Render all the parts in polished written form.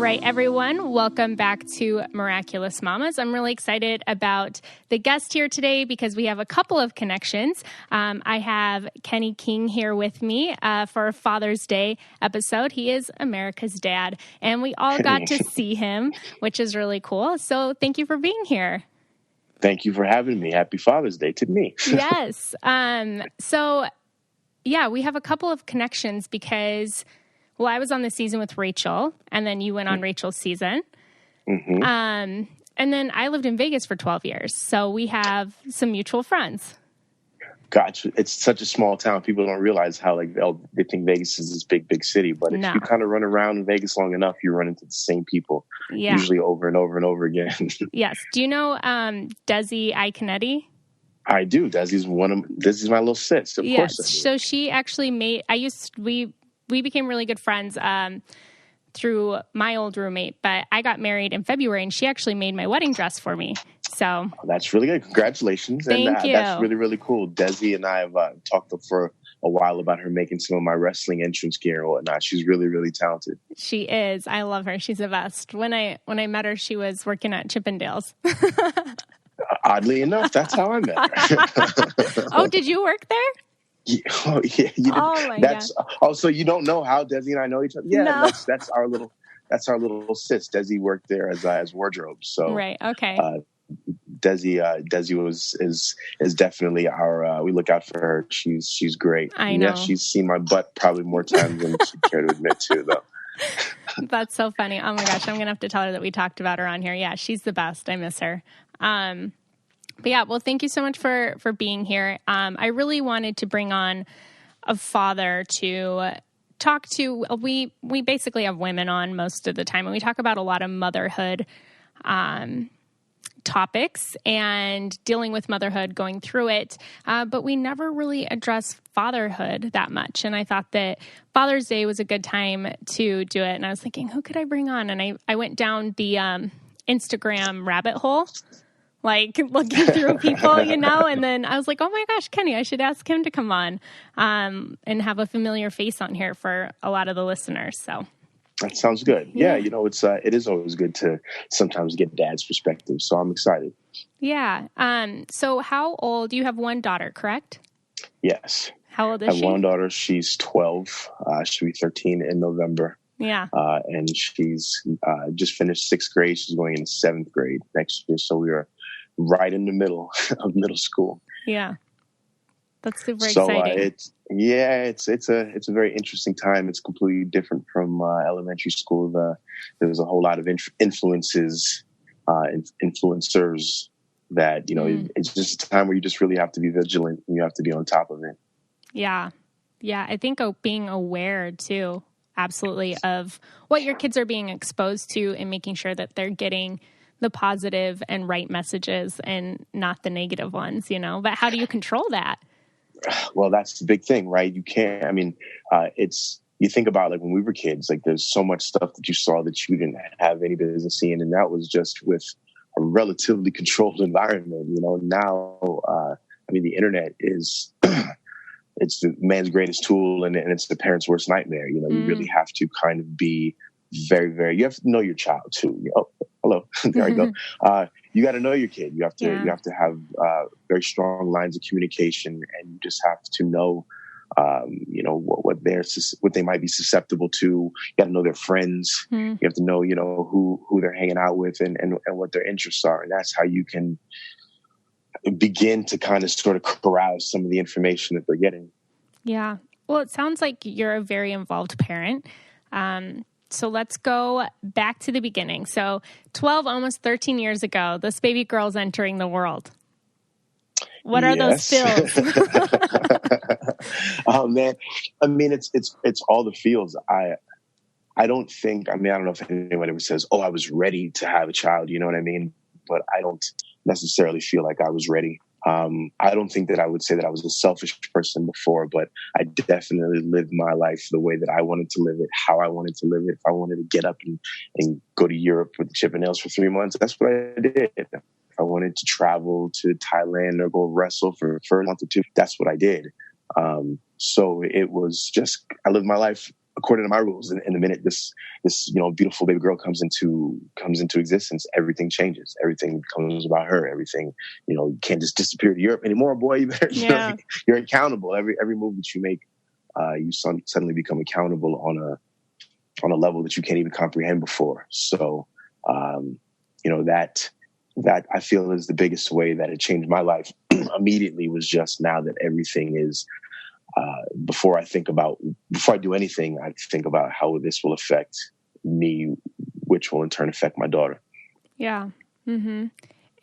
right, everyone, welcome back to Miraculous Mamas. I'm really excited about the guest here today because we have a couple of connections. I have Kenny King here with me for a Father's Day episode. He is America's dad, and we all got to see him, which is really cool. So thank you for being here. Thank you for having me. Happy Father's Day to me. Yes. We have a couple of connections because... Well, I was on the season with Rachel, and then you went on Rachel's season. Mm-hmm. And then I lived in Vegas for 12 years, so we have some mutual friends. Gotcha. It's such a small town. People don't realize how they think Vegas is this big city. But if you kind of run around in Vegas long enough, you run into the same people, usually over and over and over again. Yes. Do you know Desi Iaconetti? I do. Desi's my little sis. Of course I do. So she actually we became really good friends through my old roommate, but I got married in February, and she actually made my wedding dress for me. So that's really good. Congratulations. Thank you. That's really, really cool. Desi and I have talked for a while about her making some of my wrestling entrance gear and whatnot. She's really, really talented. She is. I love her. She's the best. When I met her, she was working at Chippendales. Oddly enough, that's how I met her. Oh, did you work there? Yeah, you did. God. Oh, so you don't know how Desi and I know each other? Yeah, no. that's our little sis. Desi worked there as wardrobe. So right, okay. Desi is definitely our. We look out for her. She's great. I know. Yeah, she's seen my butt probably more times than she'd care to admit to, though. That's so funny. Oh my gosh, I'm gonna have to tell her that we talked about her on here. Yeah, she's the best. I miss her. But yeah, well, thank you so much for being here. I really wanted to bring on a father to talk to. We basically have women on most of the time, and we talk about a lot of motherhood topics and dealing with motherhood, going through it. But we never really address fatherhood that much. And I thought that Father's Day was a good time to do it. And I was thinking, who could I bring on? And I went down the Instagram rabbit hole, looking through people, and then I was like, oh my gosh, Kenny, I should ask him to come on and have a familiar face on here for a lot of the listeners. So that sounds good. Yeah, it is always good to sometimes get dad's perspective. So I'm excited. Yeah. So how old? You have one daughter, correct? Yes. How old is she? I have one daughter. She's 12. She'll be 13 in November. Yeah. And she's just finished 6th grade. She's going into 7th grade next year. So we are right in the middle of middle school. Yeah. That's super exciting. It's a very interesting time. It's completely different from elementary school. There was a whole lot of influences, influencers that, it's just a time where you just really have to be vigilant and you have to be on top of it. Yeah. Yeah. I think being aware too, absolutely, of what your kids are being exposed to and making sure that they're getting the positive and right messages and not the negative ones, but how do you control that? Well, that's the big thing, right? You can't, you think about when we were kids, there's so much stuff that you saw that you didn't have any business seeing. And that was just with a relatively controlled environment. Now, the internet is, it's the man's greatest tool and it's the parent's worst nightmare. You really have to kind of be very, very, you have to know your child too. Hello, there I go. You got to know your kid. You have to have very strong lines of communication, and you just have to know, what they might be susceptible to. You got to know their friends. You have to know, who they're hanging out with and what their interests are. And that's how you can begin to kind of sort of carouse some of the information that they're getting. Yeah. Well, it sounds like you're a very involved parent. So let's go back to the beginning. So 12, almost 13 years ago, this baby girl's entering the world. What are those feels? Oh man. It's all the feels. I don't know if anyone ever says, oh, I was ready to have a child. You know what I mean? But I don't necessarily feel like I was ready. I don't think that I would say that I was a selfish person before, but I definitely lived my life the way that I wanted to live it, how I wanted to live it. If I wanted to get up and go to Europe with Chippendales for 3 months, that's what I did. If I wanted to travel to Thailand or go wrestle for a month or two, that's what I did. So it was just, I lived my life according to my rules. And the minute this beautiful baby girl comes into existence, everything changes. Everything becomes about her. Everything, you can't just disappear to Europe anymore, boy. You better, you're accountable. Every move that you make, you suddenly become accountable on a level that you can't even comprehend before. So, that I feel is the biggest way that it changed my life immediately, was just now that everything is, before I do anything, I think about how this will affect me, which will in turn affect my daughter. Yeah. Mm-hmm.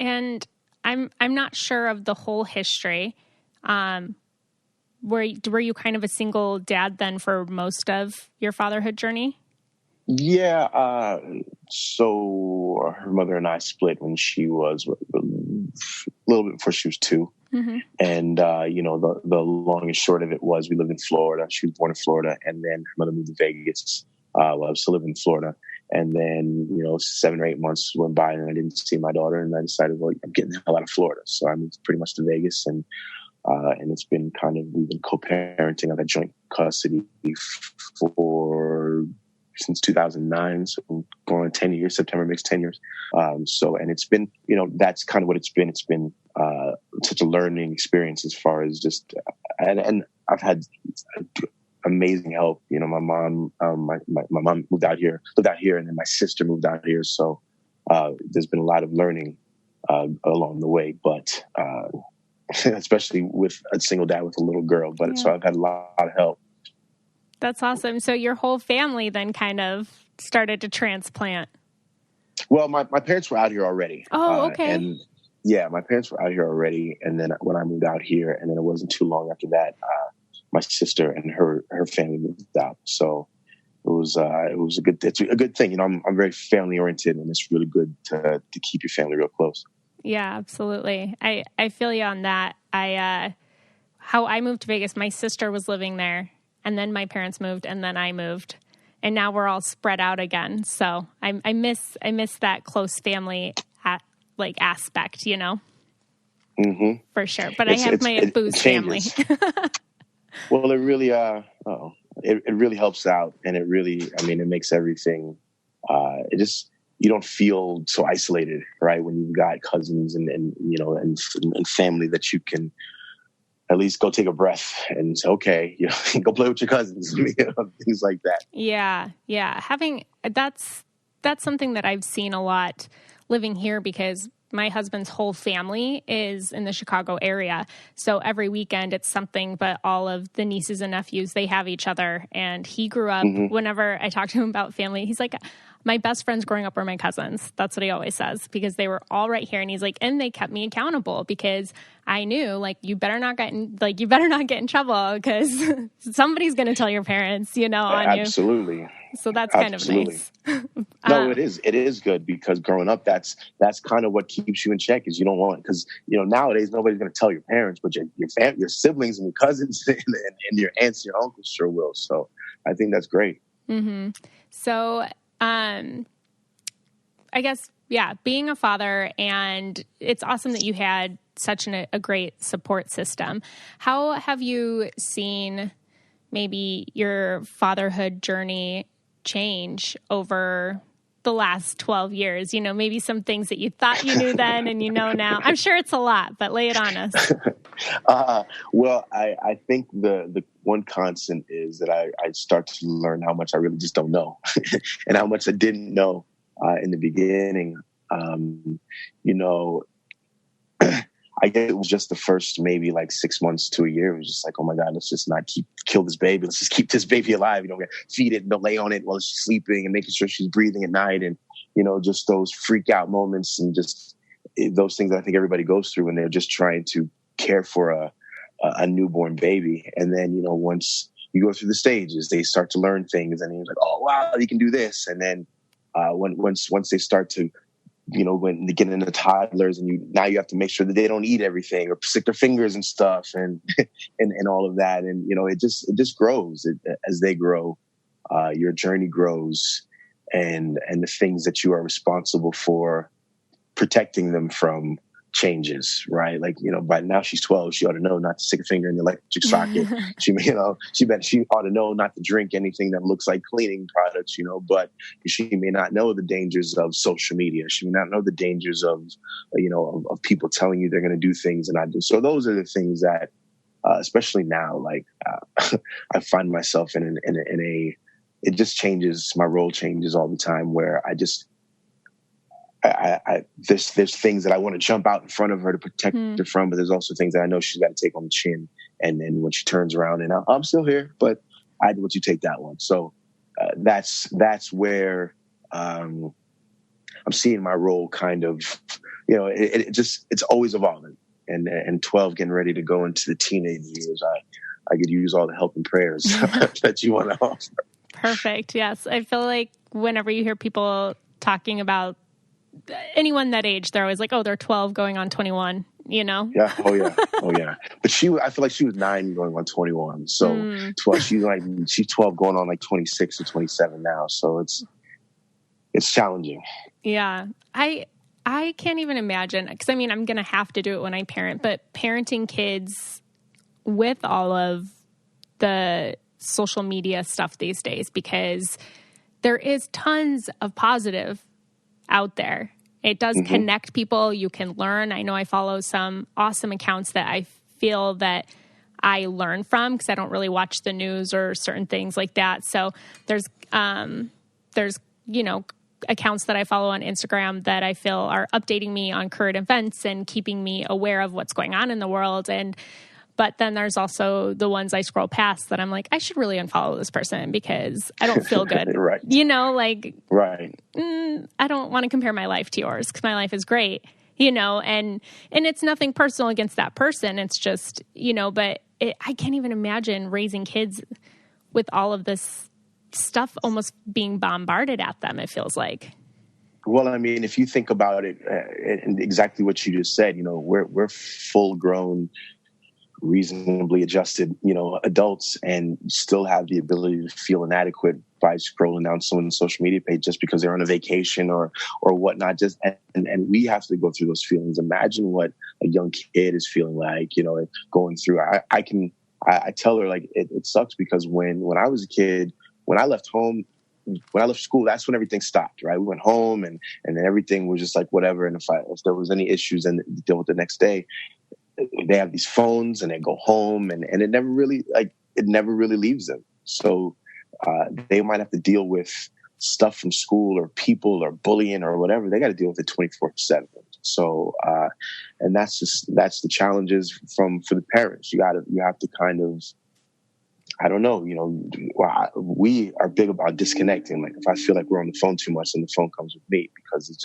And I'm not sure of the whole history. Were you kind of a single dad then for most of your fatherhood journey? Yeah. So her mother and I split when she was a little bit before she was 2. Mm-hmm. And, the long and short of it was we lived in Florida. She was born in Florida, and then her mother moved to Vegas. I was still living in Florida. And then, 7 or 8 months went by and I didn't see my daughter, and I decided, well, I'm getting the hell out of Florida. So I moved pretty much to Vegas, and it's been we've been co-parenting. I've had joint custody since 2009. So going on 10 years, September makes 10 years. And it's been, that's kind of what it's been. It's been such a learning experience as far as just, and I've had amazing help. My mom, my mom lived out here, and then my sister moved out here. So there's been a lot of learning along the way, but especially with a single dad with a little girl. But so I've had a lot of help. That's awesome. So your whole family then kind of started to transplant. Well, my parents were out here already. Oh, okay. My parents were out here already. And then when I moved out here, and then it wasn't too long after that, my sister and her family moved out. So it was a good thing. I'm very family oriented, and it's really good to keep your family real close. Yeah, absolutely. I feel you on that. How I moved to Vegas, my sister was living there. And then my parents moved, and then I moved, and now we're all spread out again. So I miss that close family aspect, Mm-hmm. For sure. But I have my booze family. Well, it really it really helps out, and it really, it makes everything. You don't feel so isolated, right? When you've got cousins and family that you can at least go take a breath and say, okay, go play with your cousins, things like that. Yeah. Yeah. That's something that I've seen a lot living here, because my husband's whole family is in the Chicago area. So every weekend it's something, but all of the nieces and nephews, they have each other. And he grew up, whenever I talk to him about family, he's like, my best friends growing up were my cousins. That's what he always says, because they were all right here. And he's like, and they kept me accountable, because I knew, you better not get in trouble, because somebody's going to tell your parents, on Absolutely. you. So that's kind of nice. No, it is. It is good, because growing up, that's kind of what keeps you in check, is you don't want, because, nowadays nobody's going to tell your parents, but your siblings and your cousins and your aunts and your uncles sure will. So I think that's great. Mm-hmm. So, I guess, being a father, and it's awesome that you had such a great support system. How have you seen maybe your fatherhood journey change over the last 12 years? Maybe some things that you thought you knew then and now. I'm sure it's a lot, but lay it on us. Well, I think the one constant is that I start to learn how much I really just don't know and how much I didn't know in the beginning. I guess it was just the first maybe 6 months to a year. It was just oh my God, let's just not kill this baby. Let's just keep this baby alive. Feed it and don't lay on it while she's sleeping, and making sure she's breathing at night. And, just those freak out moments, and just those things that I think everybody goes through when they're just trying to care for a newborn baby. And then, once you go through the stages, they start to learn things, and you're like, oh, wow, you can do this. And then once they start to, when they get into toddlers, and now you have to make sure that they don't eat everything or stick their fingers and stuff, and all of that. And, it just grows as they grow. Your journey grows, and the things that you are responsible for protecting them from changes, right? Like, by now she's 12, she ought to know not to stick a finger in the electric socket. She ought to know not to drink anything that looks like cleaning products, but she may not know the dangers of social media. She may not know the dangers of people telling you they're going to do things and not do. So those are the things that, especially now, like, I find myself in a, it just changes, my role changes all the time, where there's things that I want to jump out in front of her to protect her from, but there's also things that I know she's got to take on the chin. And then when she turns around and I'm still here, but I want you to take that one. So that's where I'm seeing my role kind of, it's always evolving. And 12 getting ready to go into the teenage years, I could use all the help and prayers that you want to offer. Perfect. Yes. I feel like whenever you hear people talking about anyone that age, they're always like, oh, they're 12 going on 21, Yeah. Oh yeah. But I feel like she was 9 going on 21. So 12, she's 12 going on like 26 or 27 now. So it's challenging. Yeah. I can't even imagine, because I'm going to have to do it when I parent, but parenting kids with all of the social media stuff these days, because there is tons of positive out there. It does connect people. You can learn. I know I follow some awesome accounts that I feel that I learn from, because I don't really watch the news or certain things like that. So there's accounts that I follow on Instagram that I feel are updating me on current events and keeping me aware of what's going on in the world. But then there's also the ones I scroll past that I'm like, I should really unfollow this person because I don't feel good. Right. Right. I don't want to compare my life to yours because my life is great, and it's nothing personal against that person. It's just, but I can't even imagine raising kids with all of this stuff almost being bombarded at them, it feels like. Well, if you think about it, and exactly what you just said, we're full grown, reasonably adjusted, adults, and still have the ability to feel inadequate by scrolling down someone's social media page just because they're on a vacation or whatnot. And we have to go through those feelings. Imagine what a young kid is feeling like, going through. I tell her, like, it sucks because when I was a kid, when I left home, when I left school, that's when everything stopped, right? We went home and then everything was just like whatever. And if there was any issues and deal with the next day, they have these phones and they go home and it never really leaves them. So they might have to deal with stuff from school or people or bullying or whatever. They got to deal with it 24/7. So and that's the challenges for the parents. You have to kind of, I don't know, we are big about disconnecting. Like if I feel like we're on the phone too much, then the phone comes with me, because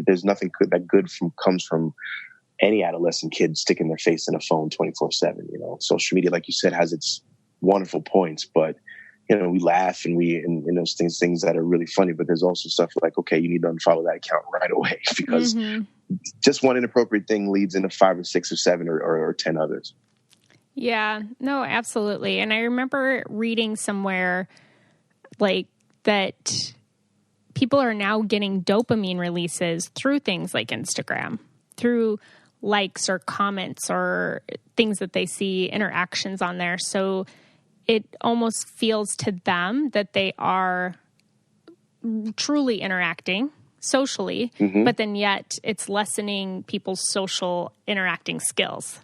there's nothing good comes from any adolescent kid sticking their face in a phone 24/7. Social media, like you said, has its wonderful points, but we laugh and those things that are really funny. But there's also stuff like, okay, you need to unfollow that account right away because just one inappropriate thing leads into 5 or 6 or 7 or 10 others. Yeah, no, absolutely. And I remember reading somewhere like that people are now getting dopamine releases through things like Instagram, through likes or comments or things that they see, interactions on there. So it almost feels to them that they are truly interacting socially, but then yet it's lessening people's social interacting skills.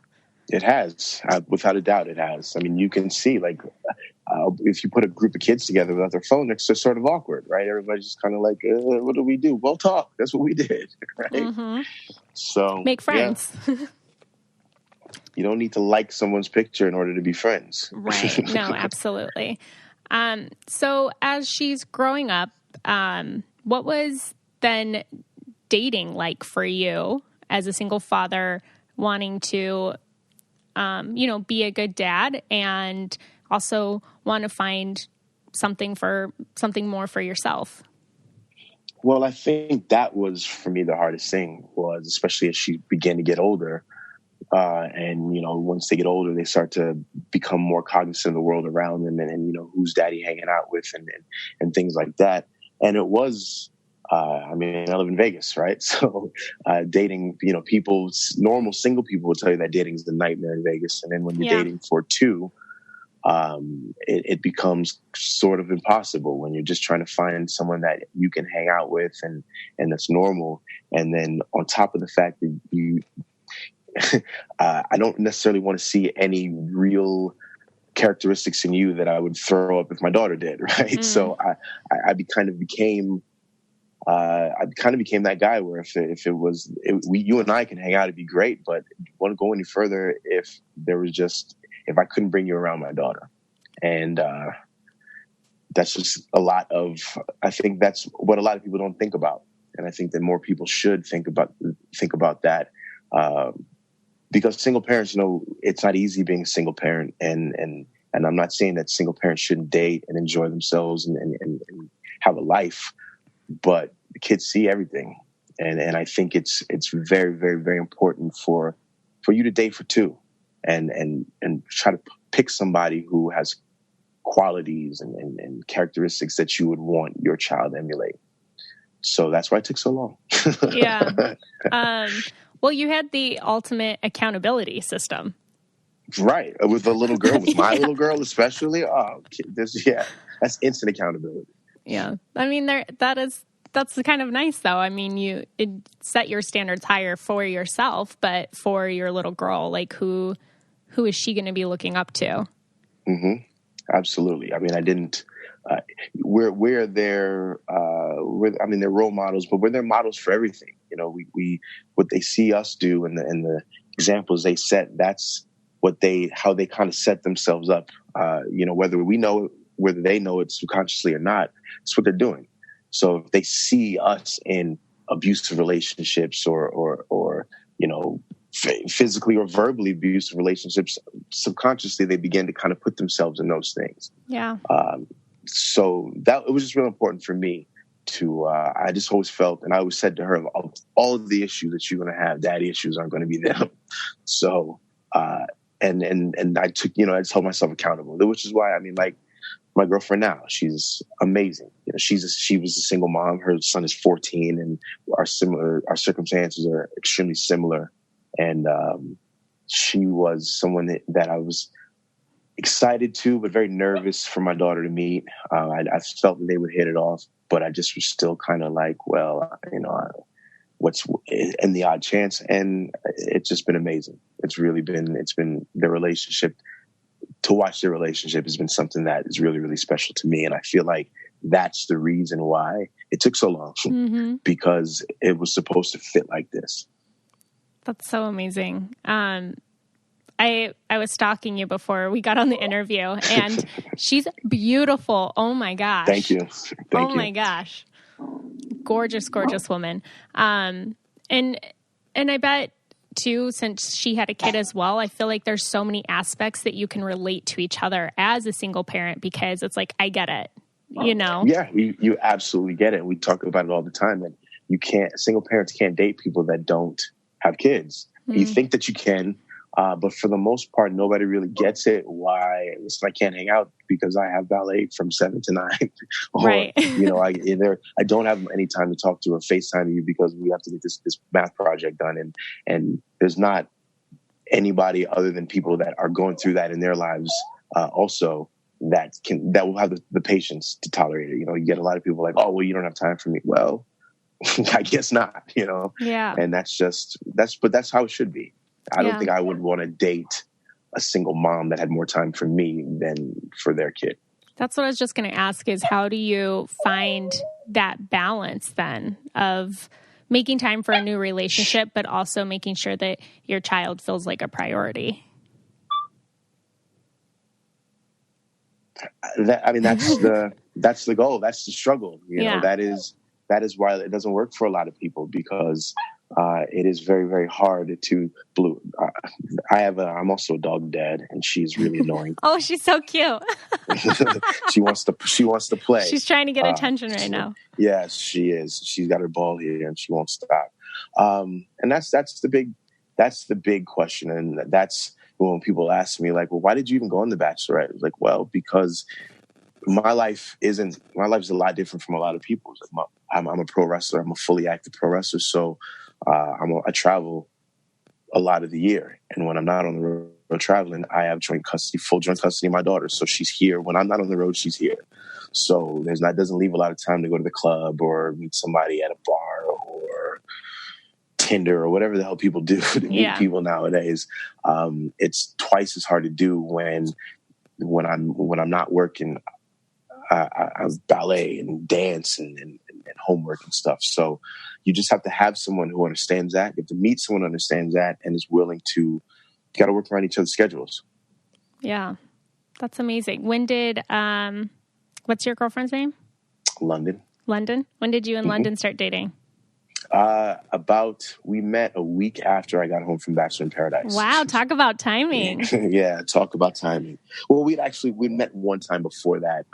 It has, without a doubt, it has. You can see, like, if you put a group of kids together without their phone, it's just sort of awkward, right? Everybody's just kind of like, what do we do? Well, talk. That's what we did, right? So make friends. Yeah. You don't need to like someone's picture in order to be friends. Right. No, absolutely. So as she's growing up, what was then dating like for you as a single father, wanting to be a good dad and also want to find something more for yourself? Well, I think that was, for me, the hardest thing was, especially as she began to get older. And once they get older, they start to become more cognizant of the world around them and who's daddy hanging out with and things like that. And it was I mean, I live in Vegas, right? So dating, people, normal single people will tell you that dating is the nightmare in Vegas. And then when you're dating for two, it becomes sort of impossible when you're just trying to find someone that you can hang out with and that's normal. And then on top of the fact that I don't necessarily want to see any real characteristics in you that I would throw up if my daughter did, right? So I kind of became that guy where if it was you and I can hang out, it'd be great, but wouldn't go any further if I couldn't bring you around my daughter. And that's just I think that's what a lot of people don't think about, and I think that more people should think about that. Because single parents, it's not easy being a single parent, and I'm not saying that single parents shouldn't date and enjoy themselves and have a life, but the kids see everything, and I think it's very, very, very important for you to date for two, and try to pick somebody who has qualities and characteristics that you would want your child to emulate. So that's why it took so long. Yeah. Well, you had the ultimate accountability system. Right. With a little girl, with my little girl especially. Oh, that's instant accountability. Yeah. I mean, that's kind of nice, though. I mean, it set your standards higher for yourself, but for your little girl, like who is she going to be looking up to? Mm-hmm. Absolutely. I mean, I didn't. We're their. They're role models, but we're their models for everything. We what they see us do and the examples they set. That's how they kind of set themselves up. Whether they know it subconsciously or not, it's what they're doing. So if they see us in abusive relationships or physically or verbally abusive relationships, subconsciously they begin to kind of put themselves in those things. Yeah. So that it was just real important for me to. I just always felt, and I always said to her, all of the issues that you're going to have, daddy issues, aren't going to be them. So, and I took, I just held myself accountable, which is why, I mean, like my girlfriend now, she's amazing. She was a single mom. Her son is 14, and our circumstances are extremely similar. And she was someone that I was excited to, but very nervous for my daughter to meet. I felt that they would hit it off, but I just was still kind of like, well, what's in the odd chance? And it's just been amazing. It's been their relationship. To watch their relationship has been something that is really, really special to me. And I feel like that's the reason why it took so long, because it was supposed to fit like this. That's so amazing. I was stalking you before we got on the interview, and she's beautiful. Oh my gosh. Thank you. Thank you. My gosh. Gorgeous, gorgeous woman. And I bet too, since she had a kid as well, I feel like there's so many aspects that you can relate to each other as a single parent, because it's like, I get it, Yeah, you absolutely get it. We talk about it all the time, that single parents can't date people that don't have kids. You think that you can, but for the most part, nobody really gets it. Why? I can't hang out because I have ballet from 7 to 9. Or, right. I don't have any time to talk to or FaceTime you because we have to get this math project done. And there's not anybody other than people that are going through that in their lives also that will have the patience to tolerate it. You get a lot of people like, oh, well, you don't have time for me. Well, I guess not, Yeah. And that's how it should be. I don't think I would want to date a single mom that had more time for me than for their kid. That's what I was just going to ask, is how do you find that balance then of making time for a new relationship, but also making sure that your child feels like a priority? That's the goal. That's the struggle. That is why it doesn't work for a lot of people, because it is very, very hard to blue. I'm also a dog dad, and she's really annoying. Oh, she's so cute. She wants to play. She's trying to get attention right now. Yes, she is. She's got her ball here, and she won't stop. And that's the big question, and that's when people ask me, like, well, why did you even go on The Bachelorette? I was like, well, because my life is a lot different from a lot of people's. I'm a pro wrestler. I'm a fully active pro wrestler. So I travel a lot of the year. And when I'm not on the road traveling, I have full joint custody of my daughter. So she's here. When I'm not on the road, she's here. So doesn't leave a lot of time to go to the club or meet somebody at a bar or Tinder or whatever the hell people do to meet people nowadays. It's twice as hard to do when I'm not working. I ballet and dance and homework and stuff. So you just have to have someone who understands that. You have to meet someone who understands that and is willing to got to work around each other's schedules. Yeah, that's amazing. When did what's your girlfriend's name? London. When did you and London start dating? We met a week after I got home from Bachelor in Paradise. Wow, talk about timing. Yeah, talk about timing. Well, we met one time before that,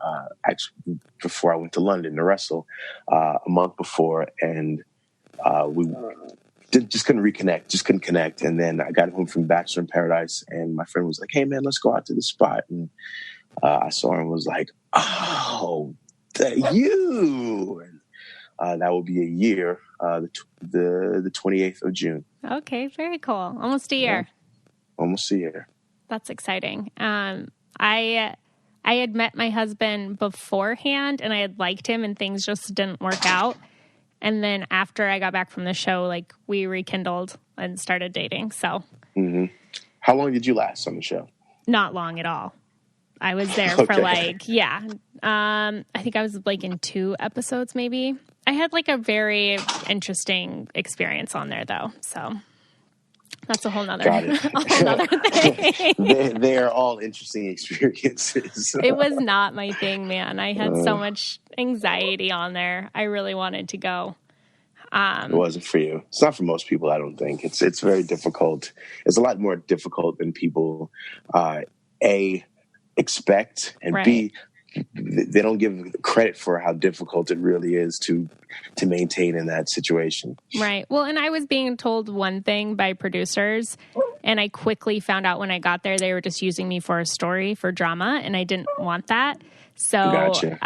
before I went to London to wrestle, a month before, and we just couldn't reconnect, just couldn't connect. And then I got home from Bachelor in Paradise, and my friend was like, "Hey, man, let's go out to this spot." And I saw her and was like, "Oh, you!" And that will be a year, the 28th of June. Okay, very cool. Almost a year. Yeah, almost a year. That's exciting. I had met my husband beforehand, and I had liked him, and things just didn't work out. And then after I got back from the show, like, we rekindled and started dating. So, How long did you last on the show? Not long at all. I was there for I think I was like in 2 episodes, maybe. I had like a very interesting experience on there, though. So that's a whole nother thing. They're all interesting experiences. It was not my thing, man. I had so much anxiety on there. I really wanted to go. It wasn't for you. It's not for most people, I don't think. It's very difficult. It's a lot more difficult than people expect, and right. B, they don't give credit for how difficult it really is to maintain in that situation. Right. Well, and I was being told one thing by producers, and I quickly found out when I got there they were just using me for a story, for drama, and I didn't want that. So Gotcha.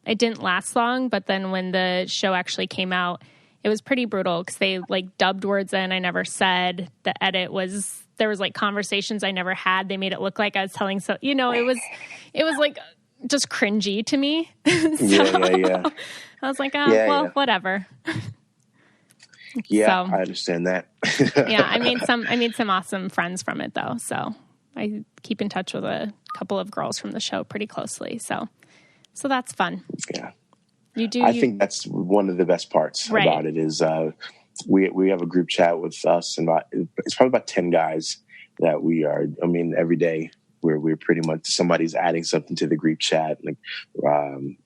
It didn't last long, but then when the show actually came out, it was pretty brutal because they like dubbed words in I never said. The edit was, there was like conversations I never had. They made it look like I was telling, so, you know, it was like just cringy to me. Yeah. I was like, whatever. Yeah, so, I understand that. Yeah, I made some awesome friends from it, though. So I keep in touch with a couple of girls from the show pretty closely. So that's fun. Yeah. I think that's one of the best parts about it is we have a group chat with us, and it's probably about 10 guys that we are. I mean, every day we're pretty much somebody's adding something to the group chat. Like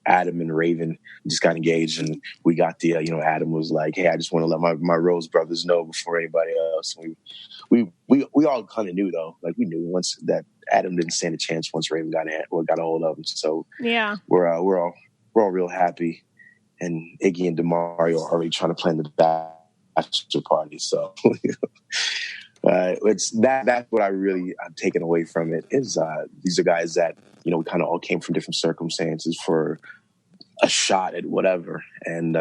Adam and Raven just got engaged, and we got the Adam was like, "Hey, I just want to let my Rose brothers know before anybody else." And we all kind of knew, though. Like, we knew once that Adam didn't stand a chance once Raven got a hold of him. So yeah, we're all real happy, and Iggy and DeMario are already trying to plan the bachelor party. So that's what I'm taking away from it is these are guys that we kind of all came from different circumstances for a shot at whatever, and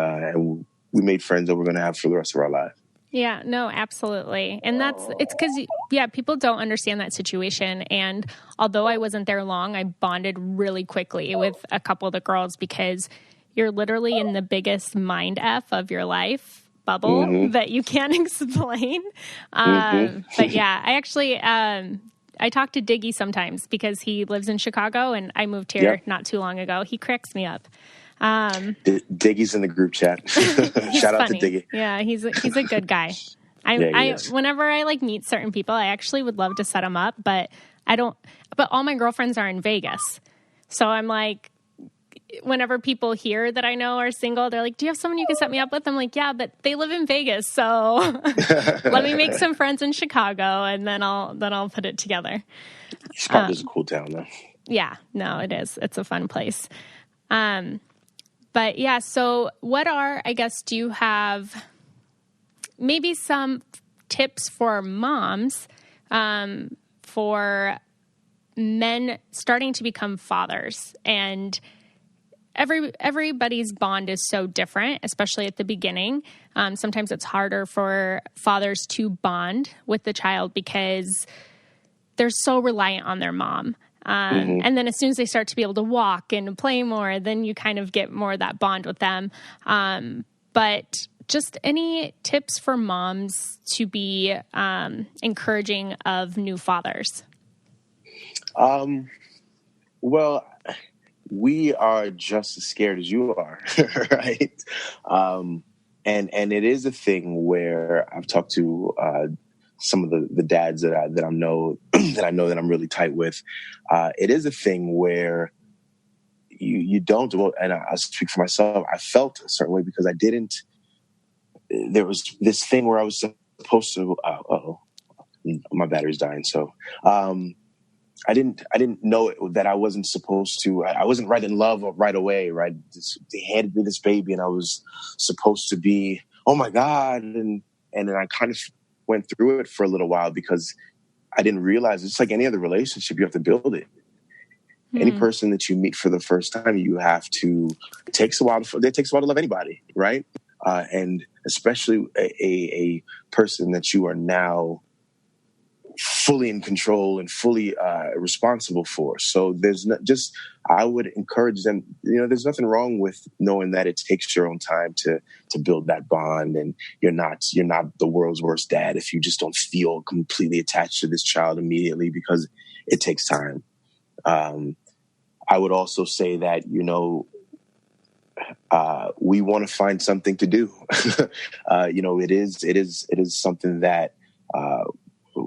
we made friends that we're going to have for the rest of our life. Yeah, no, absolutely. And it's because, people don't understand that situation. And although I wasn't there long, I bonded really quickly with a couple of the girls because you're literally in the biggest mind F of your life bubble that you can't explain. But yeah, I actually, I talk to Diggy sometimes because he lives in Chicago and I moved here not too long ago. He cracks me up. Diggy's in the group chat. Shout out to Diggy. Yeah, he's a good guy. Whenever I meet certain people, I actually would love to set them up, but I don't. But all my girlfriends are in Vegas, so I'm like, whenever people hear that I know are single, they're like, "Do you have someone you can set me up with?" I'm like, "Yeah, but they live in Vegas, so let me make some friends in Chicago, and then I'll put it together." Chicago's a cool town, though. Yeah, no, it is. It's a fun place. But yeah, so do you have maybe some tips for moms for men starting to become fathers? And everybody's bond is so different, especially at the beginning. Sometimes it's harder for fathers to bond with the child because they're so reliant on their mom. And then as soon as they start to be able to walk and play more, then you kind of get more of that bond with them. But just any tips for moms to be encouraging of new fathers? Well, we are just as scared as you are, right? And it is a thing where I've talked to some of the dads that I know that I'm really tight with. It is a thing where you don't. Well, and I speak for myself. I felt a certain way because I didn't. There was this thing where I was supposed to. My battery's dying. So I didn't know that I wasn't supposed to. I wasn't right in love right away. Right, they handed me this baby, and I was supposed to be, oh my God, and then I kind of went through it for a little while because I didn't realize it's like any other relationship. You have to build it. Any person that you meet for the first time, you have to. It takes a while to love anybody, right? And especially a person that you are now fully in control and fully responsible for. So there's not just, I would encourage them, there's nothing wrong with knowing that it takes your own time to build that bond. And you're not the world's worst dad if you just don't feel completely attached to this child immediately, because it takes time. I would also say that, we want to find something to do. It is something that,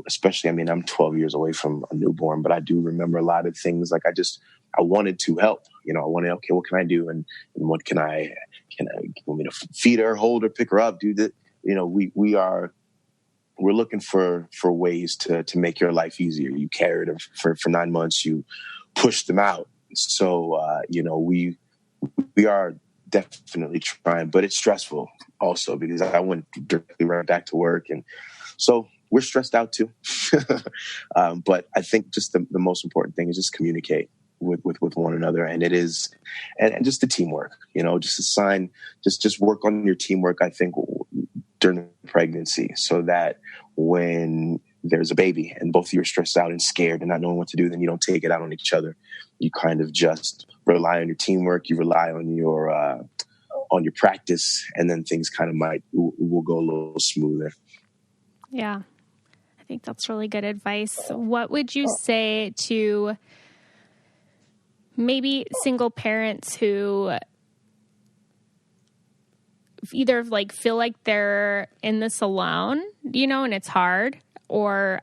especially, I'm 12 years away from a newborn, but I do remember a lot of things. Like I wanted to help, okay, what can I do? And what can I want me to feed her, hold her, pick her up, do that? We're looking for ways to make your life easier. You carried her for 9 months, you pushed them out. So, we are definitely trying, but it's stressful also because I went directly right back to work. And so we're stressed out too. But I think just the most important thing is just communicate with one another. And it is, and just the teamwork, just work on your teamwork, I think, during pregnancy, so that when there's a baby and both of you are stressed out and scared and not knowing what to do, then you don't take it out on each other. You kind of just rely on your teamwork. You rely on your practice, and then things kind of will go a little smoother. Yeah, I think that's really good advice. What would you say to maybe single parents who either feel like they're in this alone, and it's hard, or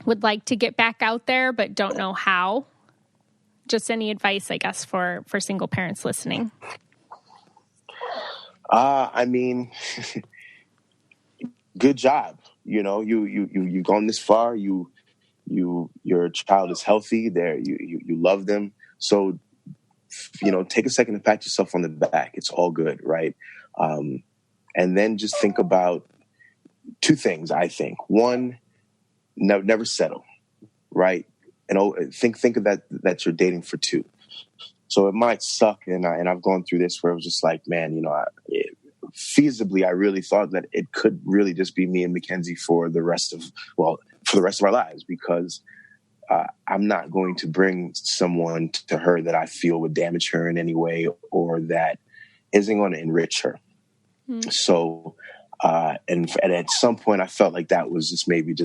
would like to get back out there but don't know how? Just any advice, I guess, for single parents listening. Good job. You've gone this far. Your child is healthy. You love them. So, take a second to pat yourself on the back. It's all good, right? And then just think about two things. I think one, never settle, right? And think of that you're dating for two. So it might suck, and I've gone through this where it was just like, man, feasibly, I really thought that it could really just be me and Mackenzie for the rest of our lives, because I'm not going to bring someone to her that I feel would damage her in any way or that isn't going to enrich her. So, and at some point I felt like that was just maybe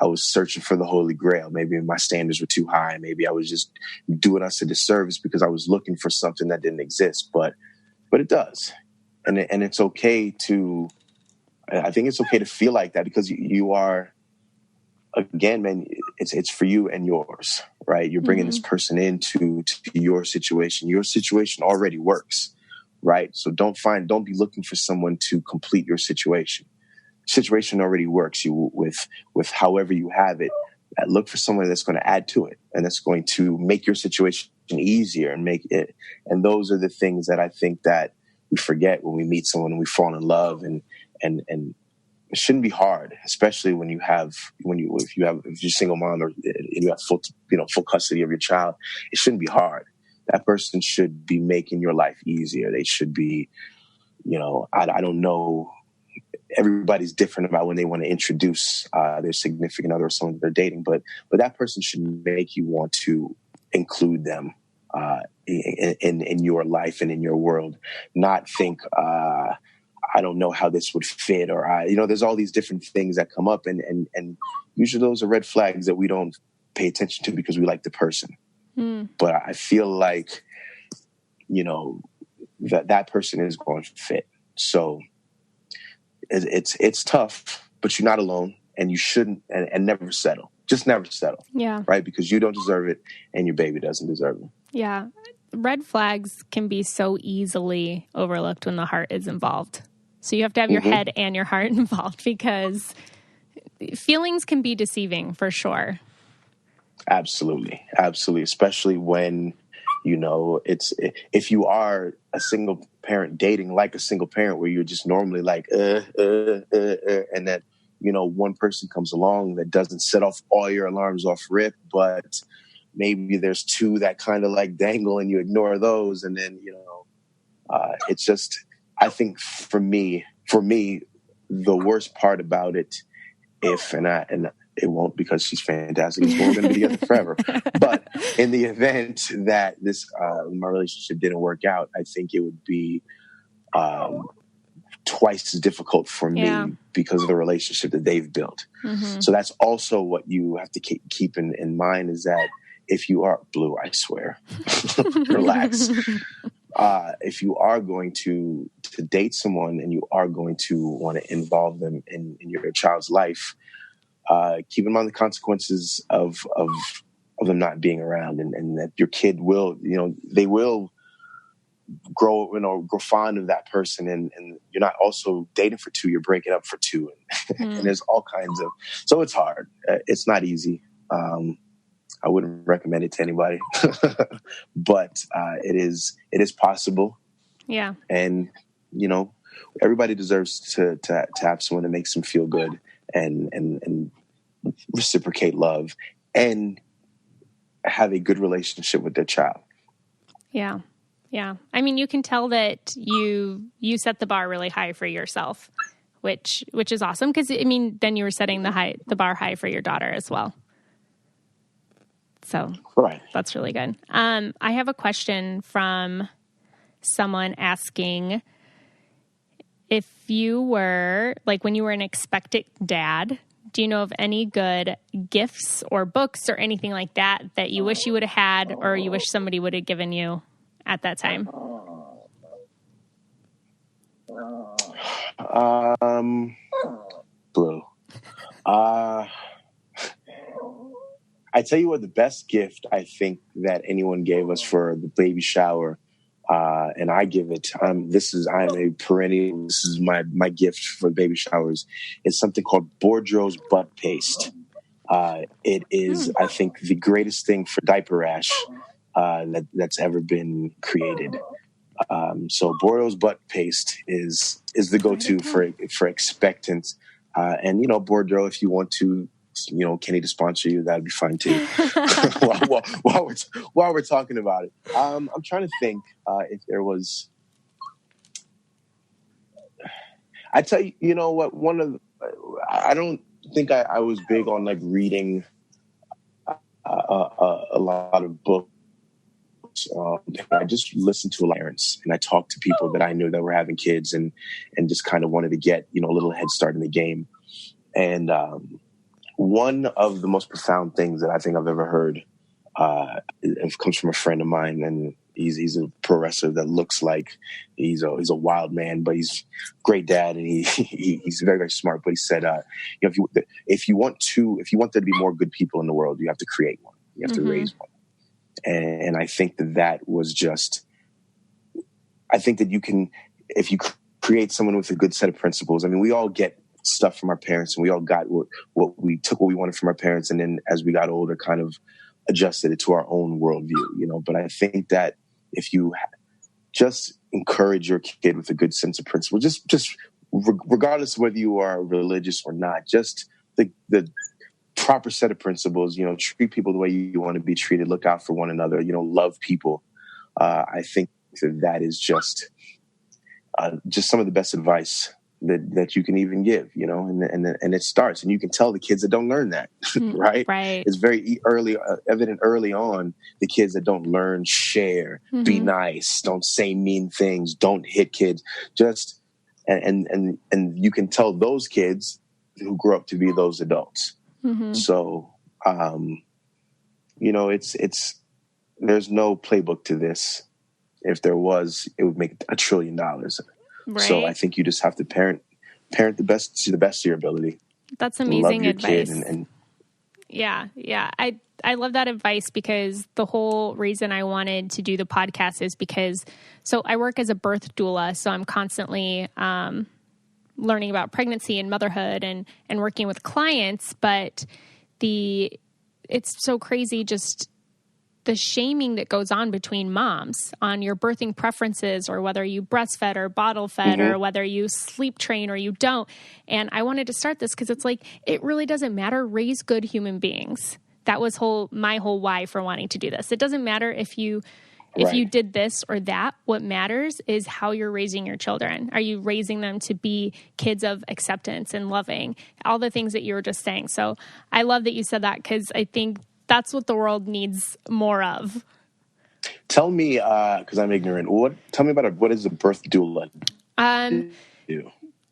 I was searching for the Holy Grail. Maybe my standards were too high. Maybe I was just doing us a disservice because I was looking for something that didn't exist, but it does. And it's okay I think it's okay to feel like that, because you are, again, man, it's for you and yours, right? You're bringing this person into your situation. Your situation already works, right? So don't be looking for someone to complete your situation. Situation already works. You with however you have it. Look for someone that's going to add to it, and that's going to make your situation easier and make it. And those are the things that I think that we forget when we meet someone and we fall in love, and it shouldn't be hard, especially if you're a single mom or you have full custody of your child. It shouldn't be hard. that person should be making your life easier. They should be, I don't know. Everybody's different about when they want to introduce their significant other or someone they're dating, but that person should make you want to include them in your life and in your world. Not think, I don't know how this would fit, or there's all these different things that come up, and usually those are red flags that we don't pay attention to because we like the person. But I feel like, that person is going to fit. So it's tough, but you're not alone, and you shouldn't, and never settle. Just never settle. Yeah. Right? Because you don't deserve it, and your baby doesn't deserve it. Yeah. Red flags can be so easily overlooked when the heart is involved. So you have to have your head and your heart involved, because feelings can be deceiving for sure. Absolutely. Especially when, if you are a single parent dating like a single parent, where you're just normally like, and that, one person comes along that doesn't set off all your alarms off rip, but maybe there's two that kind of like dangle and you ignore those. And then, it's just, I think for me, the worst part about it, and it won't, because she's fantastic, we're going to be together forever. But in the event that my relationship didn't work out, I think it would be twice as difficult for me because of the relationship that they've built. So that's also what you have to keep in mind, is that if you are Blue, I swear, relax. If you are going to date someone and you are going to want to involve them in your child's life, keep in mind the consequences of them not being around, and that your kid will, they will grow fond of that person, and you're not also dating for two, you're breaking up for two, and there's all kinds of, so it's hard. It's not easy. I wouldn't recommend it to anybody, but it is possible. Yeah. And, everybody deserves to have someone that makes them feel good and reciprocate love and have a good relationship with their child. Yeah. Yeah. I mean, you can tell that you set the bar really high for yourself, which is awesome. 'Cause then you were setting the bar high for your daughter as well. So right. That's really good. I have a question from someone asking, if you were, when you were an expectant dad, do you know of any good gifts or books or anything like that you wish you would have had, or you wish somebody would have given you at that time? Blue. I tell you what, the best gift I think that anyone gave us for the baby shower, and I give it, I am a perennial, this is my gift for baby showers, is something called Boudreaux's butt paste. It is, I think, the greatest thing for diaper rash that's ever been created. So Boudreaux's butt paste is the go-to for expectants. And Boudreaux, if you want to, Kenny to sponsor you, that'd be fine too. while we're talking about it, I'm trying to think if there was. I tell you, what? I don't think I was big on reading a lot of books. I just listened to a lot of parents, and I talked to people that I knew that were having kids, and just kind of wanted to get a little head start in the game. And one of the most profound things that I think I've ever heard it comes from a friend of mine, and he's a pro wrestler that looks like he's a wild man, but he's a great dad, and he's very, very smart. But he said, if you want there to be more good people in the world, you have to create one. You have to raise one. And I think that was just, I think that you can, if you create someone with a good set of principles. I mean, we all get stuff from our parents, and we all got what we wanted from our parents, and then as we got older, kind of adjusted it to our own worldview, But I think that if you just encourage your kid with a good sense of principle, just regardless of whether you are religious or not, just the proper set of principles, treat people the way you want to be treated, look out for one another, love people, I think that is just some of the best advice that you can even give, you know, and it starts, and you can tell the kids that don't learn that, right? Right. It's very evident early on, the kids that don't learn, share, be nice, don't say mean things, don't hit kids, just, and you can tell those kids who grow up to be those adults. So, you know, there's no playbook to this. If there was, it would make $1 trillion. Right. So I think you just have to parent the best to the best of your ability. That's amazing Love your advice. Kid and yeah. I love that advice, because the whole reason I wanted to do the podcast is because, so I work as a birth doula, so I'm constantly learning about pregnancy and motherhood and working with clients, but it's so crazy just the shaming that goes on between moms on your birthing preferences, or whether you breastfed or bottle fed, or whether you sleep train or you don't. And I wanted to start this because it's like, it really doesn't matter. Raise good human beings. That was my whole why for wanting to do this. It doesn't matter if you did this or that. What matters is how you're raising your children. Are you raising them to be kids of acceptance and loving? All the things that you were just saying. So I love that you said that, because I think that's what the world needs more of. Tell me, because I'm ignorant, tell me about what is a birth doula?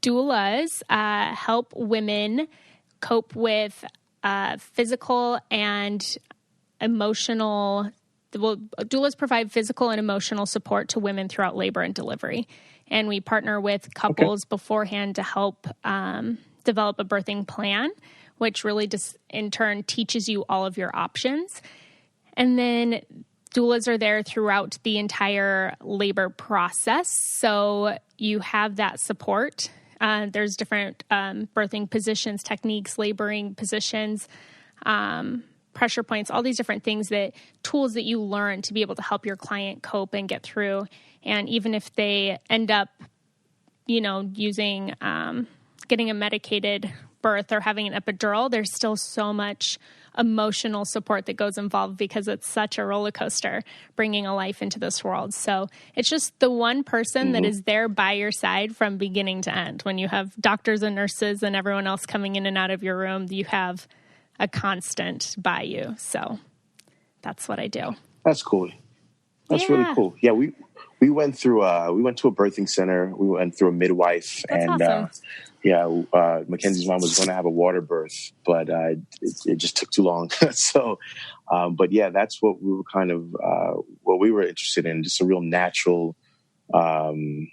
Doulas help women cope with physical and emotional. Well, doulas provide physical and emotional support to women throughout labor and delivery. And we partner with couples beforehand to help develop a birthing plan, which really just in turn teaches you all of your options. And then doulas are there throughout the entire labor process. So you have that support. There's different birthing positions, techniques, laboring positions, pressure points, all these different things, tools that you learn to be able to help your client cope and get through. And even if they end up, using, getting a medicated birth or having an epidural, there's still so much emotional support that goes involved, because it's such a roller coaster bringing a life into this world. So it's just the one person that is there by your side from beginning to end. When you have doctors and nurses and everyone else coming in and out of your room, you have a constant by you. So that's what I do. That's cool. That's really cool. Yeah, we went to a birthing center. We went through a midwife. That's awesome. Mackenzie's mom was going to have a water birth, but it just took too long. So, but yeah, that's what we were kind of what we were interested in, just a real natural form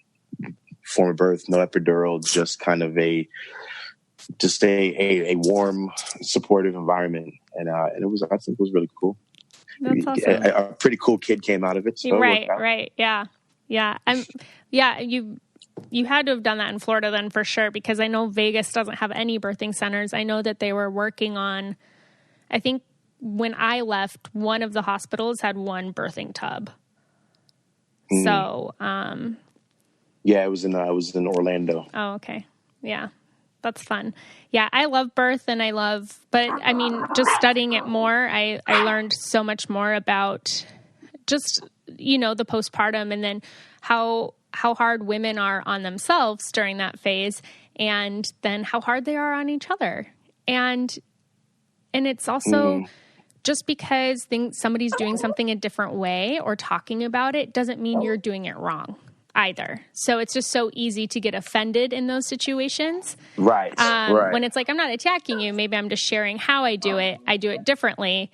of birth, no epidural, just kind of a warm, supportive environment, and I think it was really cool. That's awesome. A pretty cool kid came out of it. So right, yeah. You had to have done that in Florida then, for sure, because I know Vegas doesn't have any birthing centers. I know that they were working on, I think when I left, one of the hospitals had one birthing tub. So, yeah, it was in Orlando. Oh, okay. Yeah. That's fun. Yeah, I love birth, but I mean, just studying it more, I learned so much more about just, the postpartum, and then how hard women are on themselves during that phase, and then how hard they are on each other. And it's also just because somebody's doing something a different way or talking about it doesn't mean you're doing it wrong either. So it's just so easy to get offended in those situations. Right. When it's like, I'm not attacking you. Maybe I'm just sharing how I do it. I do it differently.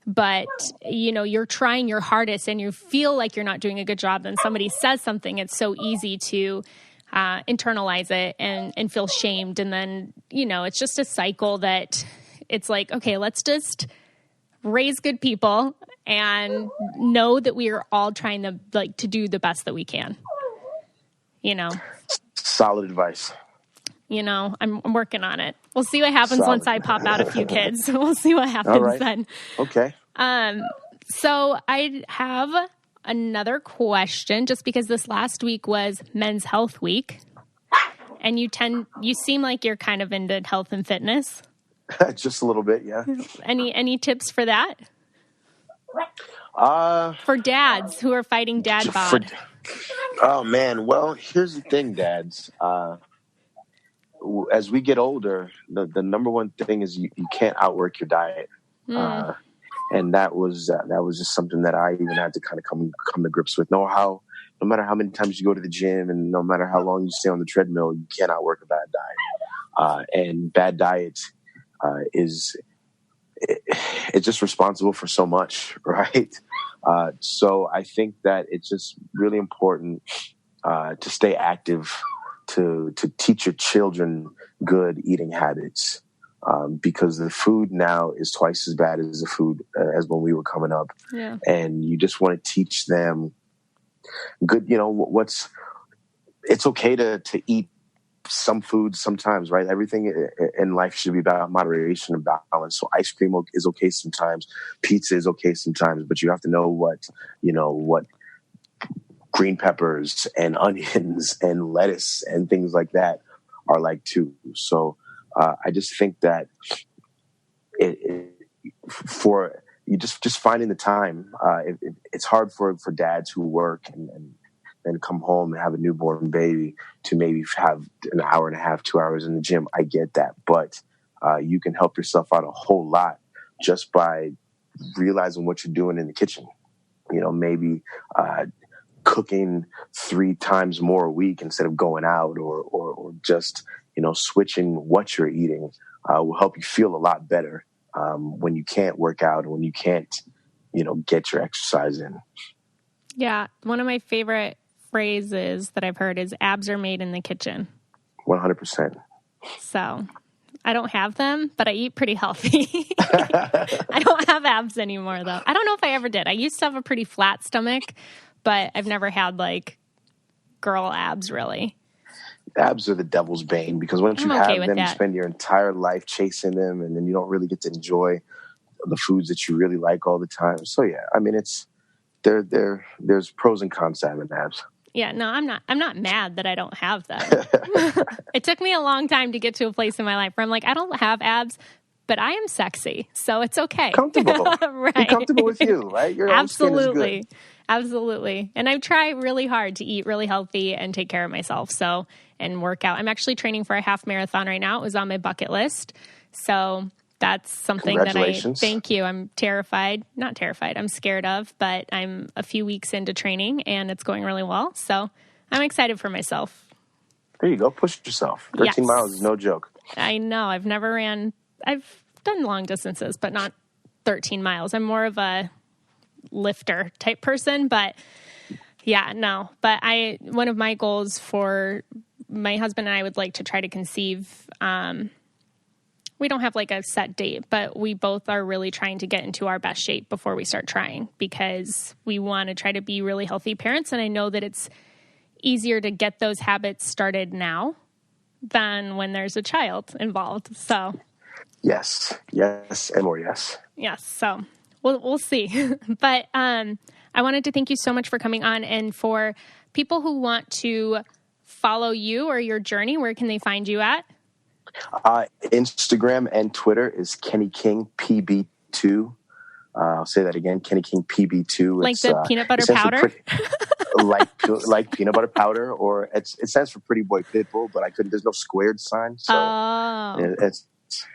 But, you're trying your hardest and you feel like you're not doing a good job. And somebody says something, it's so easy to internalize it and feel shamed. And then, it's just a cycle that it's like, okay, let's just raise good people and know that we are all trying to do the best that we can. Solid advice. I'm working on it. We'll see what happens once I pop out a few kids. We'll see what happens then. Okay. So I have another question, just because this last week was Men's Health Week, and you seem like you're kind of into health and fitness. Just a little bit, yeah. Any tips for that? For dads who are fighting dad bod? Oh man, well, here's the thing, dads. As we get older, the number one thing is you can't outwork your diet. Mm. And that was just something that I even had to kind of come to grips with. No matter how many times you go to the gym and no matter how long you stay on the treadmill, you can't outwork a bad diet. And bad diet it's just responsible for so much, right? So I think that it's just really important to stay active, to teach your children good eating habits. Because the food now is twice as bad as the food as when we were coming up. Yeah. And you just want to teach them good, it's okay to eat some foods sometimes, right? Everything in life should be about moderation and balance. So ice cream is okay sometimes, pizza is okay sometimes, but you have to know what green peppers and onions and lettuce and things like that are like too. So I just think that for you just finding the time, it's hard for dads who work and come home and have a newborn baby to maybe have an hour and a half, 2 hours in the gym. I get that, but you can help yourself out a whole lot just by realizing what you're doing in the kitchen. Maybe cooking 3 times more a week instead of going out, or just switching what you're eating will help you feel a lot better when you can't work out and when you can't get your exercise in. Yeah, one of my favorite phrases that I've heard is abs are made in the kitchen. 100%. So I don't have them, but I eat pretty healthy. I don't have abs anymore, though. I don't know if I ever did. I used to have a pretty flat stomach, but I've never had like girl abs, really. Abs are the devil's bane, because once you have them, you spend your entire life chasing them, and then you don't really get to enjoy the foods that you really like all the time. So yeah, I mean, there's pros and cons to having abs. Yeah, no, I'm not mad that I don't have them. It took me a long time to get to a place in my life where I'm like, I don't have abs, but I am sexy, so it's okay. Comfortable. Right. Be comfortable with you, right? Your own skin is good. Absolutely. And I try really hard to eat really healthy and take care of myself, and work out. I'm actually training for a half marathon right now. It was on my bucket list. So that's something that thank you. I'm not terrified. I'm scared of, but I'm a few weeks into training and it's going really well. So I'm excited for myself. There you go. Push yourself. 13 miles is no joke. I know. I've done long distances, but not 13 miles. I'm more of a lifter type person, but yeah, no. But one of my goals for my husband and I would like to try to conceive, we don't have like a set date, but we both are really trying to get into our best shape before we start trying, because we want to try to be really healthy parents. And I know that it's easier to get those habits started now than when there's a child involved. So yes, and more yes. Yes. So we'll see. But I wanted to thank you so much for coming on, and for people who want to follow you or your journey, where can they find you at? Instagram and Twitter is Kenny King PB2. I'll say that again, Kenny King PB2. Like the peanut butter powder? like peanut butter powder, or it stands for Pretty Boy Pitbull, but there's no squared sign. So it's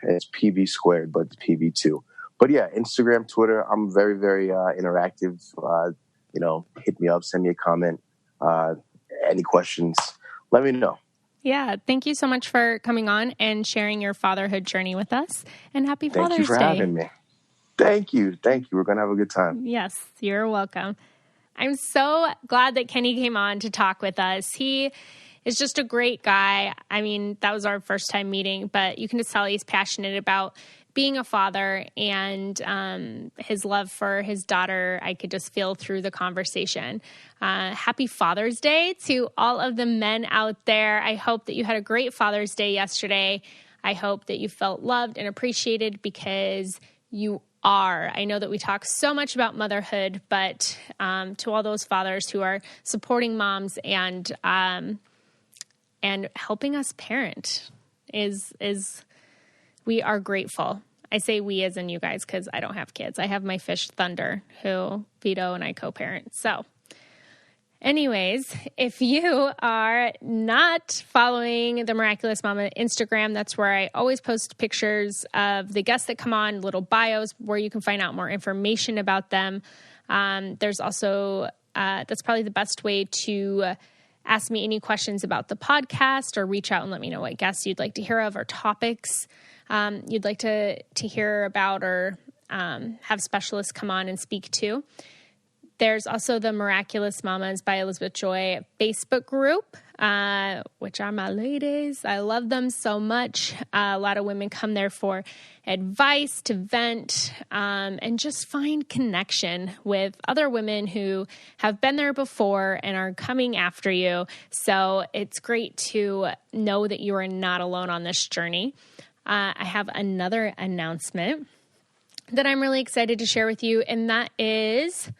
PB squared, but it's PB2. But yeah, Instagram, Twitter, I'm very, very interactive. Hit me up, send me a comment. Any questions, let me know. Yeah. Thank you so much for coming on and sharing your fatherhood journey with us. And happy Father's Day. Thank you for having me. Thank you. We're going to have a good time. Yes, you're welcome. I'm so glad that Kenny came on to talk with us. He is just a great guy. I mean, that was our first time meeting, but you can just tell he's passionate about being a father, and his love for his daughter, I could just feel through the conversation. Happy Father's Day to all of the men out there. I hope that you had a great Father's Day yesterday. I hope that you felt loved and appreciated, because you are. I know that we talk so much about motherhood, but to all those fathers who are supporting moms and helping us parent is we are grateful. I say we as in you guys because I don't have kids. I have my fish Thunder, who Vito and I co-parent. So anyways, if you are not following the Miraculous Mama Instagram, that's where I always post pictures of the guests that come on, little bios where you can find out more information about them. There's also, that's probably the best way to ask me any questions about the podcast or reach out and let me know what guests you'd like to hear of or topics you'd like to hear about or have specialists come on and speak to. There's also the Miraculous Mamas by Elizabeth Joy Facebook group, which are my ladies. I love them so much. A lot of women come there for advice, to vent, and just find connection with other women who have been there before and are coming after you. So it's great to know that you are not alone on this journey. I have another announcement that I'm really excited to share with you, and that is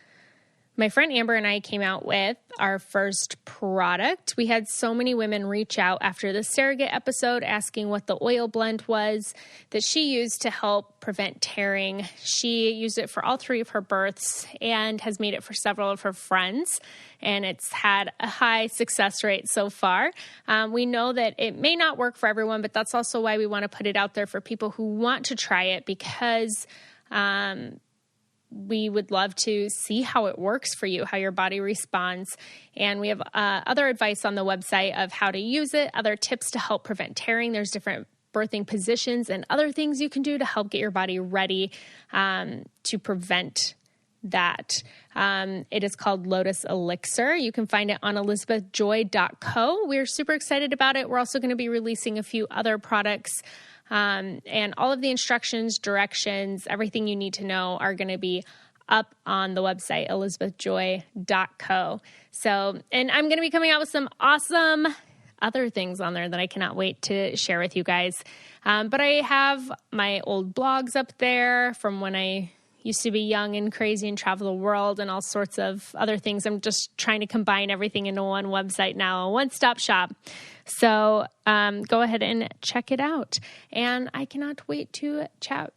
my friend Amber and I came out with our first product. We had so many women reach out after the surrogate episode asking what the oil blend was that she used to help prevent tearing. She used it for all 3 of her births and has made it for several of her friends, and it's had a high success rate so far. We know that it may not work for everyone, but that's also why we want to put it out there for people who want to try it, because we would love to see how it works for you, how your body responds. And we have other advice on the website of how to use it, other tips to help prevent tearing. There's different birthing positions and other things you can do to help get your body ready to prevent that. It is called Lotus Elixir. You can find it on elizabethjoy.co. We're super excited about it. We're also going to be releasing a few other products. And all of the instructions, directions, everything you need to know are going to be up on the website, elizabethjoy.co. So, and I'm going to be coming out with some awesome other things on there that I cannot wait to share with you guys. But I have my old blogs up there from when I used to be young and crazy and travel the world and all sorts of other things. I'm just trying to combine everything into one website now, a one-stop shop. So go ahead and check it out. And I cannot wait to chat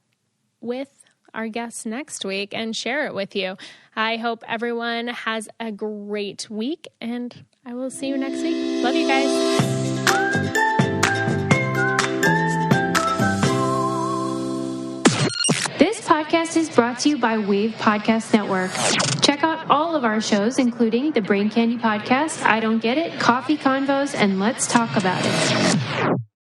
with our guests next week and share it with you. I hope everyone has a great week, and I will see you next week. Love you guys. Podcast is brought to you by Wave Podcast Network. Check out all of our shows, including the Brain Candy Podcast, I Don't Get It, Coffee Convos, and Let's Talk About It.